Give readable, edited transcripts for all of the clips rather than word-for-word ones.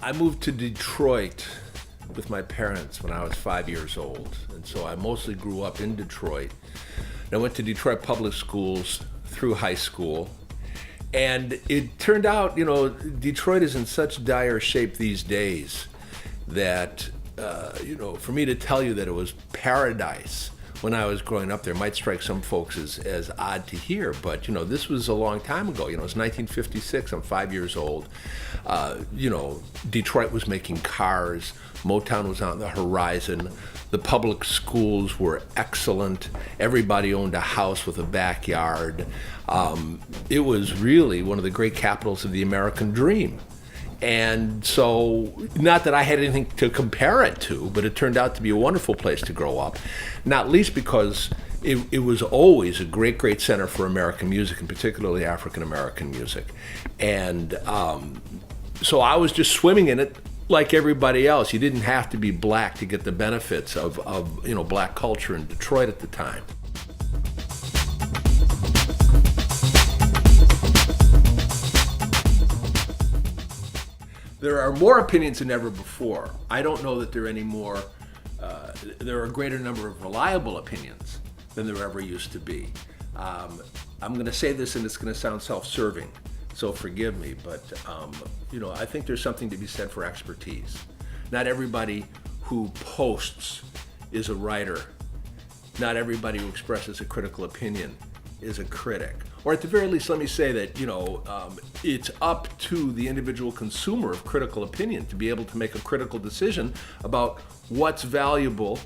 I moved to Detroit with my parents when I was 5 years old, and so I mostly grew up in Detroit. And I went to Detroit public schools through high school, and it turned out, Detroit is in such dire shape these days that, for me to tell you that it was paradise when I was growing up there might strike some folks as odd to hear, but this was a long time ago. It was 1956. I'm 5 years old. Detroit was making cars. Motown was on the horizon. The public schools were excellent. Everybody owned a house with a backyard. It was really one of the great capitals of the American dream. And so, not that I had anything to compare it to, but it turned out to be a wonderful place to grow up, not least because it was always a great, great center for American music, and particularly African-American music. And so I was just swimming in it like everybody else. You didn't have to be black to get the benefits of black culture in Detroit at the time. There are more opinions than ever before. I don't know that there are any more, there are a greater number of reliable opinions than there ever used to be. I'm going to say this and it's going to sound self-serving, so forgive me, but I think there's something to be said for expertise. Not everybody who posts is a writer. Not everybody who expresses a critical opinion is a critic. Or at the very least, let me say that, it's up to the individual consumer of critical opinion to be able to make a critical decision about what's valuable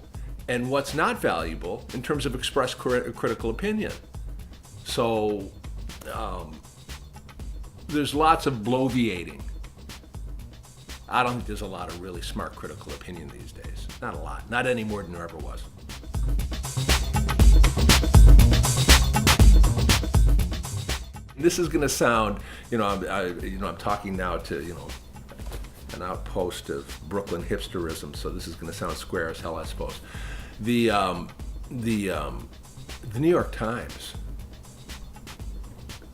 and what's not valuable in terms of expressed critical opinion. So there's lots of bloviating. I don't think there's a lot of really smart critical opinion these days. Not a lot. Not any more than there ever was. This is going to sound, I'm talking now to, an outpost of Brooklyn hipsterism, so this is going to sound square as hell, I suppose. The New York Times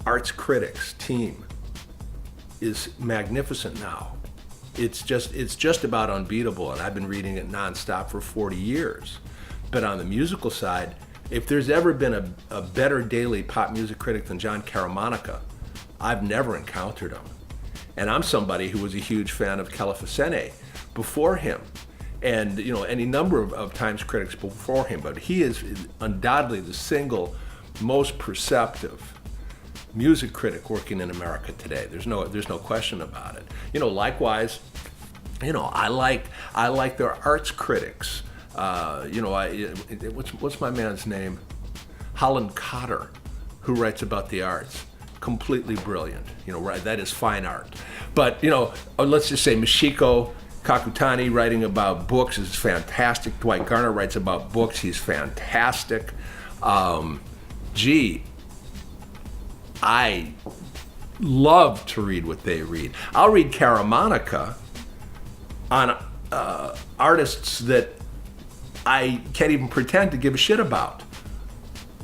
arts critics team is magnificent now. It's just about unbeatable, and I've been reading it nonstop for 40 years. But on the musical side, if there's ever been a better daily pop music critic than John Caramonica, I've never encountered him. And I'm somebody who was a huge fan of Califacene before him, and any number of Times critics before him, but he is undoubtedly the single most perceptive music critic working in America today. There's no question about it. Likewise, I like their arts critics. What's my man's name? Holland Cotter, who writes about the arts. Completely brilliant. Right? That is fine art. But let's just say Michiko Kakutani writing about books is fantastic. Dwight Garner writes about books. He's fantastic. I love to read what they read. I'll read Caramonica on artists that I can't even pretend to give a shit about,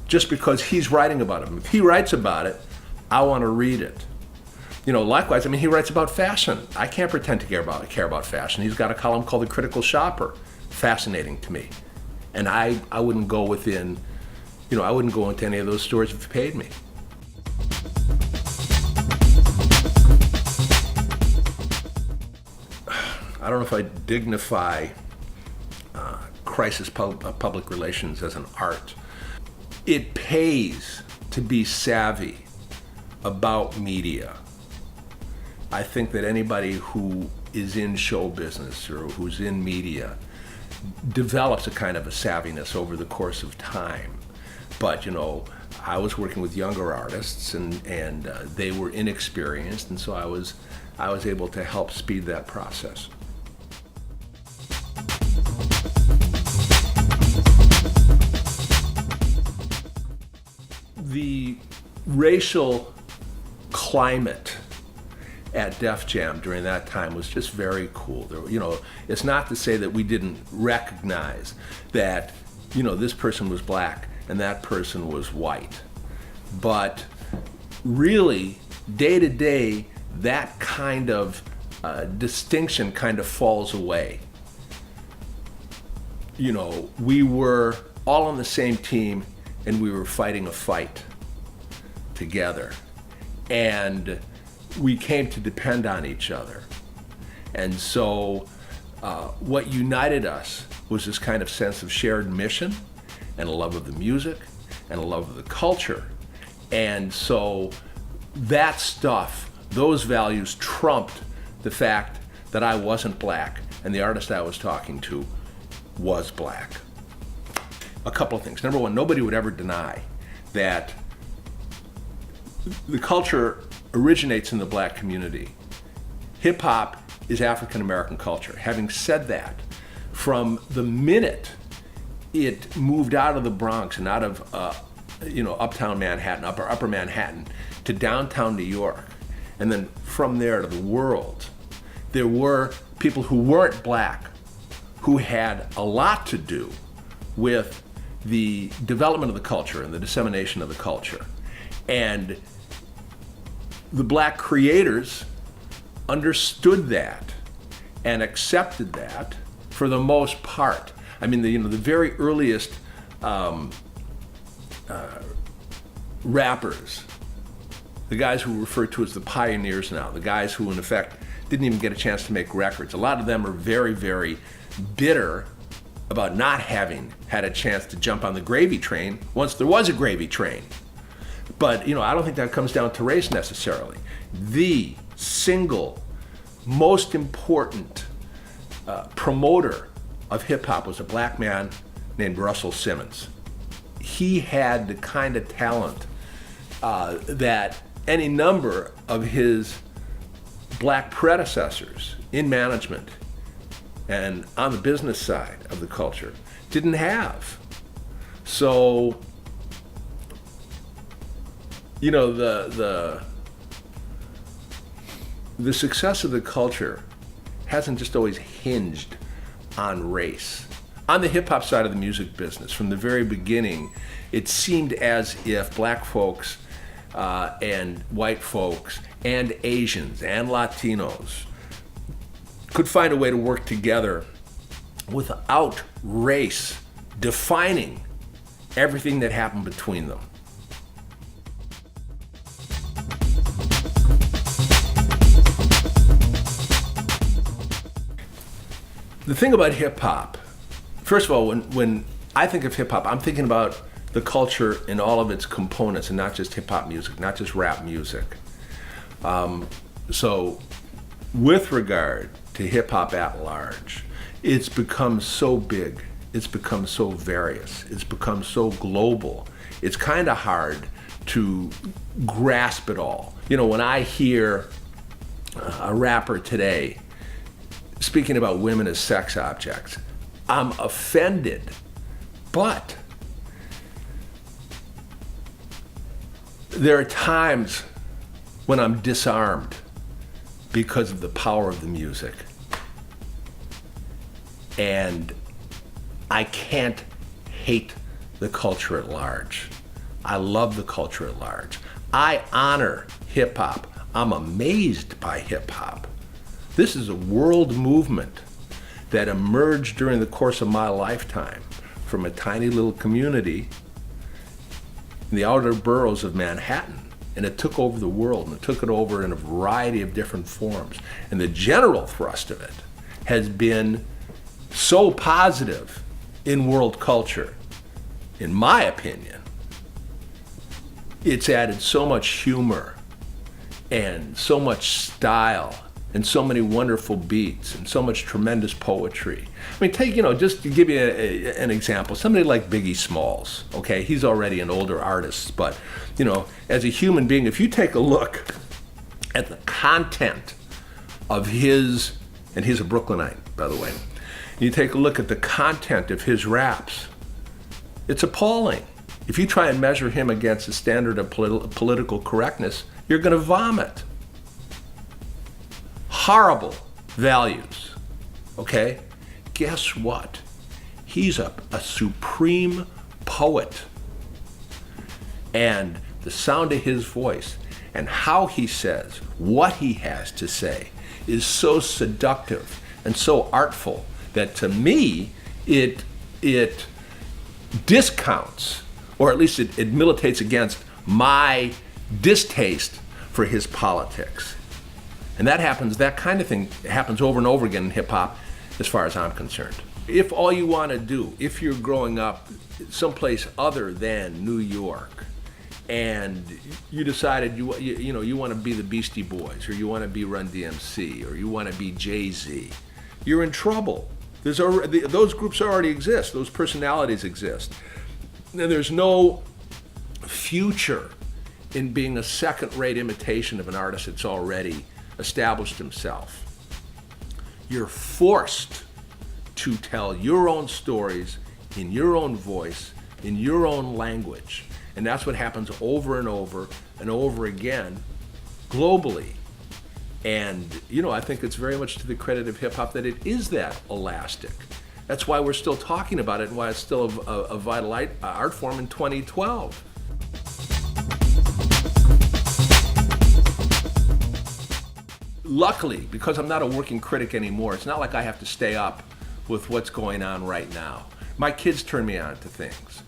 just because he's writing about them. If he writes about it, I want to read it. Likewise, he writes about fashion. I can't pretend to care about fashion. He's got a column called The Critical Shopper. Fascinating to me. And I wouldn't go within, I wouldn't go into any of those stores if you paid me. I don't know if I dignify crisis public relations as an art. It pays to be savvy about media. I think that anybody who is in show business or who's in media develops a kind of a savviness over the course of time. But I was working with younger artists and they were inexperienced, and so I was able to help speed that process. The racial climate at Def Jam during that time was just very cool. It's not to say that we didn't recognize that, this person was black and that person was white. But really, day to day, that kind of distinction kind of falls away. You know, we were all on the same team and we were fighting a fight together. And we came to depend on each other. And so what united us was this kind of sense of shared mission and a love of the music and a love of the culture. And so that stuff, those values trumped the fact that I wasn't black and the artist I was talking to was black. A couple of things. Number one, nobody would ever deny that the culture originates in the black community. Hip hop is African American culture. Having said that, from the minute it moved out of the Bronx and out of uptown Manhattan, upper Manhattan, to downtown New York, and then from there to the world, there were people who weren't black who had a lot to do with the development of the culture and the dissemination of the culture. And the black creators understood that and accepted that for the most part. I mean, the very earliest rappers, the guys who are referred to as the pioneers now, the guys who in effect didn't even get a chance to make records. A lot of them are very, very bitter about not having had a chance to jump on the gravy train once there was a gravy train. But I don't think that comes down to race necessarily. The single most important promoter of hip hop was a black man named Russell Simmons. He had the kind of talent that any number of his black predecessors in management and on the business side of the culture didn't have. So, the success of the culture hasn't just always hinged on race. On the hip hop side of the music business, from the very beginning, it seemed as if black folks and white folks and Asians and Latinos could find a way to work together without race defining everything that happened between them. The thing about hip hop, first of all, when I think of hip hop, I'm thinking about the culture in all of its components and not just hip hop music, not just rap music. So with regard to hip hop at large, it's become so big, it's become so various, it's become so global. It's kind of hard to grasp it all. When I hear a rapper today speaking about women as sex objects, I'm offended, but there are times when I'm disarmed because of the power of the music. And I can't hate the culture at large. I love the culture at large. I honor hip hop. I'm amazed by hip hop. This is a world movement that emerged during the course of my lifetime from a tiny little community in the outer boroughs of Manhattan. And it took over the world, and it took it over in a variety of different forms. And the general thrust of it has been so positive in world culture, in my opinion. It's added so much humor and so much style and so many wonderful beats and so much tremendous poetry. I mean, take, just to give you an example, somebody like Biggie Smalls, okay? He's already an older artist, but, as a human being, if you take a look at the content of his, and he's a Brooklynite, by the way, you take a look at the content of his raps, it's appalling. If you try and measure him against the standard of political correctness, you're going to vomit. Horrible values, okay? Guess what? He's a supreme poet. And the sound of his voice and how he says what he has to say is so seductive and so artful that to me it discounts, or at least it militates against my distaste for his politics. And that kind of thing happens over and over again in hip hop as far as I'm concerned. If all you want to do, if you're growing up someplace other than New York, and you decided you want to be the Beastie Boys, or you want to be Run-DMC, or you want to be Jay-Z, you're in trouble. Those groups already exist. Those personalities exist. And there's no future in being a second-rate imitation of an artist that's already established himself. You're forced to tell your own stories in your own voice, in your own language. And that's what happens over and over and over again globally. And, I think it's very much to the credit of hip-hop that it is that elastic. That's why we're still talking about it and why it's still a vital art form in 2012. Luckily, because I'm not a working critic anymore, it's not like I have to stay up with what's going on right now. My kids turn me on to things.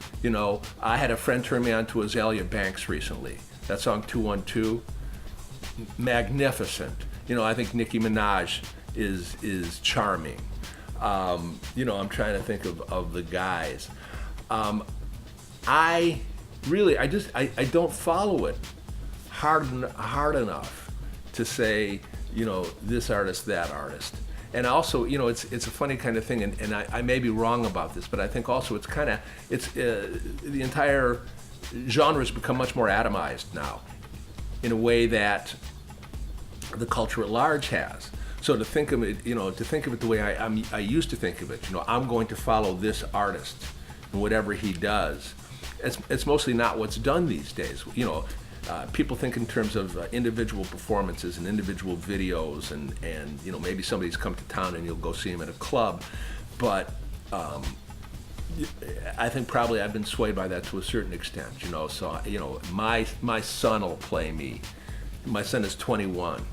I had a friend turn me on to Azalea Banks recently. That song 212, magnificent. I think Nicki Minaj is charming. I'm trying to think of the guys. I don't follow it hard enough to say, this artist, that artist. And also, it's a funny kind of thing, and I may be wrong about this, but I think also the entire genre has become much more atomized now, in a way that the culture at large has. So to think of it, the way I used to think of it, I'm going to follow this artist and whatever he does. It's mostly not what's done these days. People think in terms of individual performances and individual videos, and maybe somebody's come to town and you'll go see him at a club, but I think probably I've been swayed by that to a certain extent. So my son will play me. My son is 21,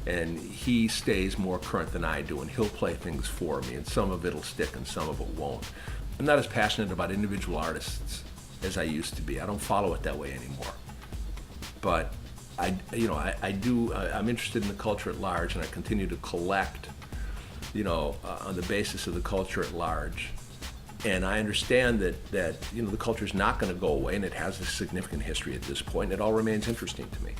and he stays more current than I do, and he'll play things for me, and some of it'll stick and some of it won't. I'm not as passionate about individual artists as I used to be. I don't follow it that way anymore. But I'm interested in the culture at large, and I continue to collect, on the basis of the culture at large. And I understand that the culture is not going to go away, and it has a significant history at this point, and it all remains interesting to me.